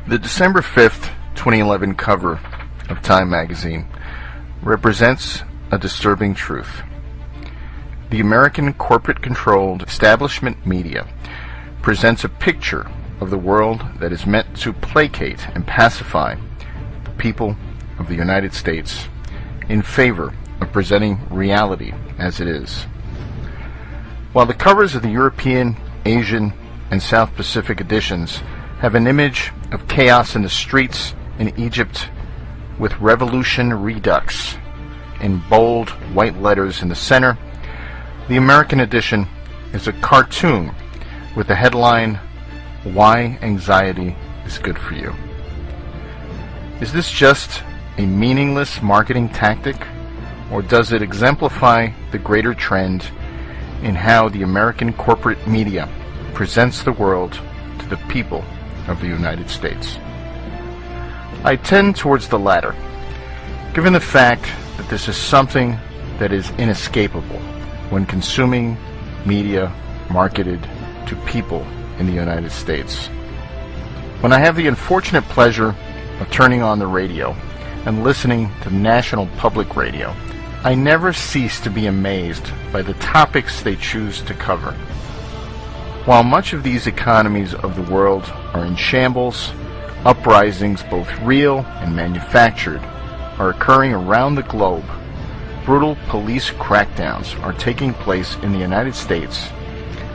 The December 5th, 2011 cover of Time magazine represents a disturbing truth. The American corporate-controlled establishment media presents a picture of the world that is meant to placate and pacify the people of the United States in favor of presenting reality as it is. While the covers of the European, Asian, and South Pacific editions have an image of chaos in the streets in Egypt with Revolution Redux in bold white letters in the center, the American edition is a cartoon with the headline, "Why Anxiety is Good for You." Is this just a meaningless marketing tactic, or does it exemplify the greater trend in how the American corporate media presents the world to the people of the United States? I tend towards the latter, given the fact that this is something that is inescapable when consuming media marketed to people in the United States. When I have the unfortunate pleasure of turning on the radio and listening to National Public Radio, I never cease to be amazed by the topics they choose to cover. While much of these economies of the world are in shambles, uprisings, both real and manufactured, are occurring around the globe. Brutal police crackdowns are taking place in the United States,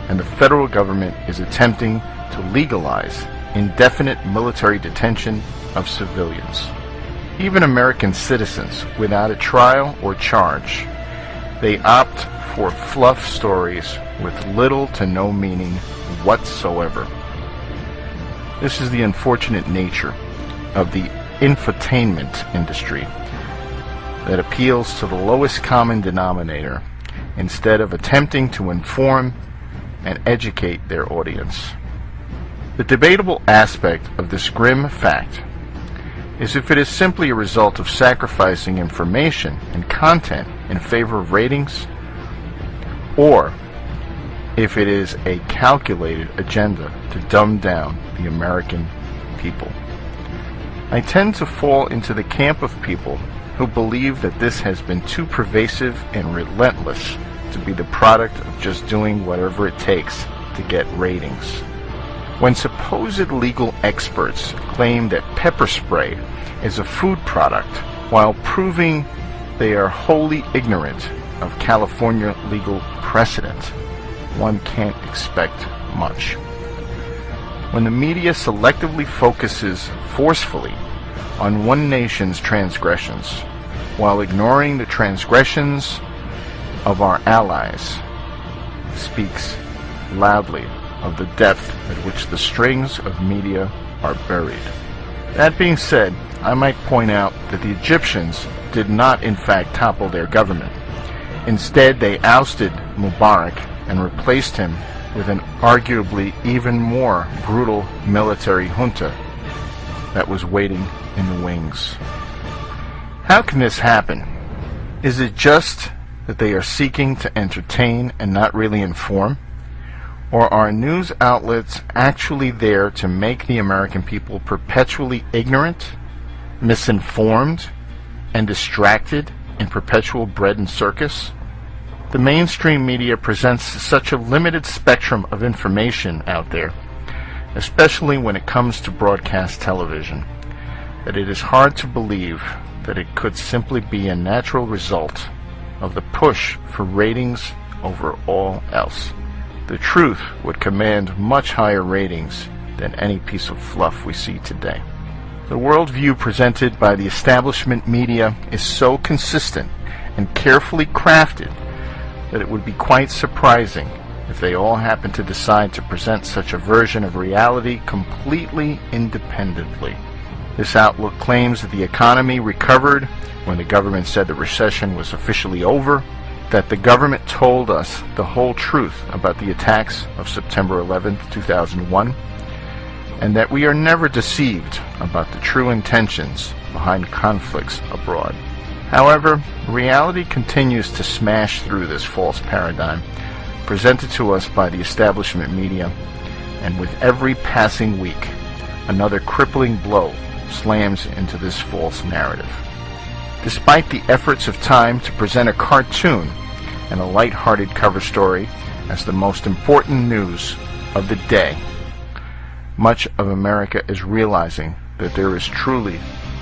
and the federal government is attempting to legalize indefinite military detention of civilians, even American citizens, without a trial or charge. They opt for fluff stories with little to no meaning whatsoever. This is the unfortunate nature of the infotainment industry that appeals to the lowest common denominator instead of attempting to inform and educate their audience. The debatable aspect of this grim fact is if it is simply a result of sacrificing information and content in favor of ratings, or if it is a calculated agenda to dumb down the American people. I tend to fall into the camp of people who believe that this has been too pervasive and relentless to be the product of just doing whatever it takes to get ratings. When supposed legal experts claim that pepper spray is a food product while proving they are wholly ignorant of California legal precedent, one can't expect much. When the media selectively focuses forcefully on one nation's transgressions while ignoring the transgressions of our allies, speaks loudly of the depth at which the strings of media are buried. That being said, I might point out that the Egyptians did not in fact topple their government. Instead, they ousted Mubarak and replaced him with an arguably even more brutal military junta that was waiting in the wings. How can this happen? Is it just that they are seeking to entertain and not really inform? Or are news outlets actually there to make the American people perpetually ignorant, misinformed, and distracted in perpetual bread and circus? The mainstream media presents such a limited spectrum of information out there, especially when it comes to broadcast television, that it is hard to believe that it could simply be a natural result of the push for ratings over all else. The truth would command much higher ratings than any piece of fluff we see today. The worldview presented by the establishment media is so consistent and carefully crafted that it would be quite surprising if they all happened to decide to present such a version of reality completely independently. This outlook claims that the economy recovered when the government said the recession was officially over, that the government told us the whole truth about the attacks of September 11, 2001, and that we are never deceived about the true intentions behind conflicts abroad. However, reality continues to smash through this false paradigm presented to us by the establishment media, and with every passing week, another crippling blow slams into this false narrative. Despite the efforts of Time to present a cartoon and a light-hearted cover story as the most important news of the day, much of America is realizing that there is truly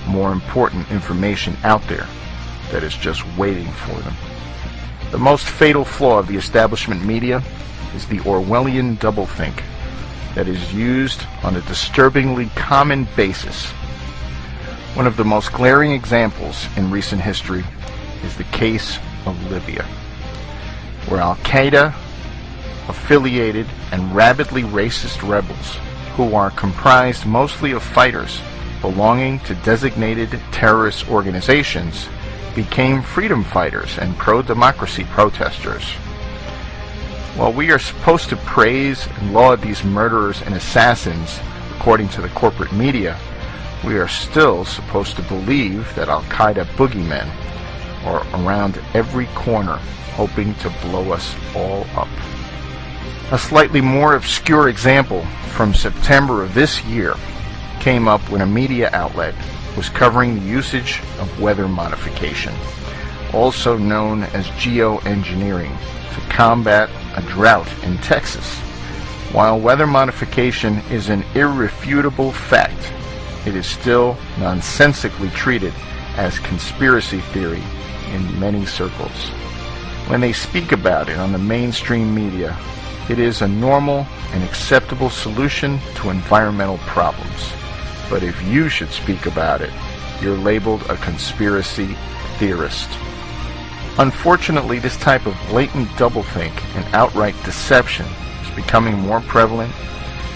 more important information out there that is just waiting for them. The most fatal flaw of the establishment media is the Orwellian doublethink that is used on a disturbingly common basis. One of the most glaring examples in recent history is the case of Libya, where Al-Qaeda affiliated and rabidly racist rebels, who are comprised mostly of fighters belonging to designated terrorist organizations, became freedom fighters and pro-democracy protesters. While we are supposed to praise and laud these murderers and assassins according to the corporate media, we are still supposed to believe that Al-Qaeda boogeymen are around every corner hoping to blow us all up. A slightly more obscure example from September of this year came up when a media outlet was covering the usage of weather modification, also known as geoengineering, to combat a drought in Texas. While weather modification is an irrefutable fact, it is still nonsensically treated as conspiracy theory in many circles. When they speak about it on the mainstream media, it is a normal and acceptable solution to environmental problems. But if you should speak about it, you're labeled a conspiracy theorist. Unfortunately, this type of blatant doublethink and outright deception is becoming more prevalent,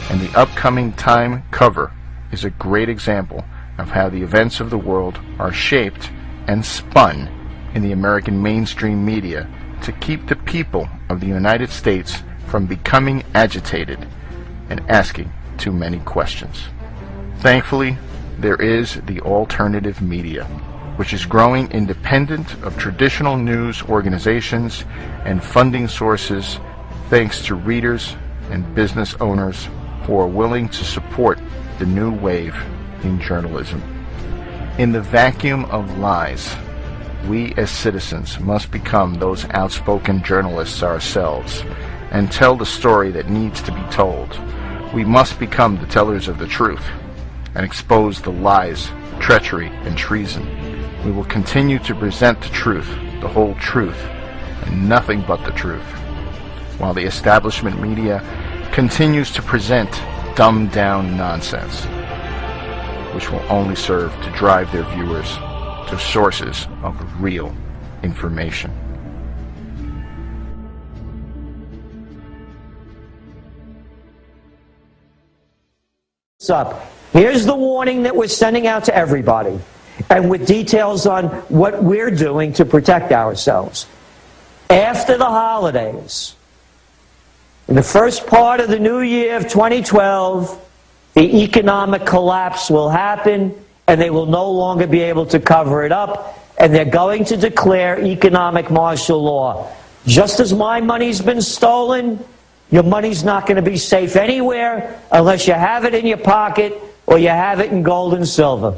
and the upcoming Time cover is a great example of how the events of the world are shaped and spun in the American mainstream media to keep the people of the United States from becoming agitated and asking too many questions. Thankfully, there is the alternative media, which is growing independent of traditional news organizations and funding sources, thanks to readers and business owners who are willing to support the new wave in journalism. In the vacuum of lies, we as citizens must become those outspoken journalists ourselves and tell the story that needs to be told. We must become the tellers of the truth and expose the lies, treachery, and treason. We will continue to present the truth, the whole truth, and nothing but the truth, while the establishment media continues to present dumbed-down nonsense, which will only serve to drive their viewers to sources of real information. Up. Here's the warning that we're sending out to everybody, and with details on what we're doing to protect ourselves. After the holidays, in the first part of the new year of 2012, the economic collapse will happen, and they will no longer be able to cover it up, and they're going to declare economic martial law. Just as my money's been stolen, your money's not going to be safe anywhere unless you have it in your pocket or you have it in gold and silver.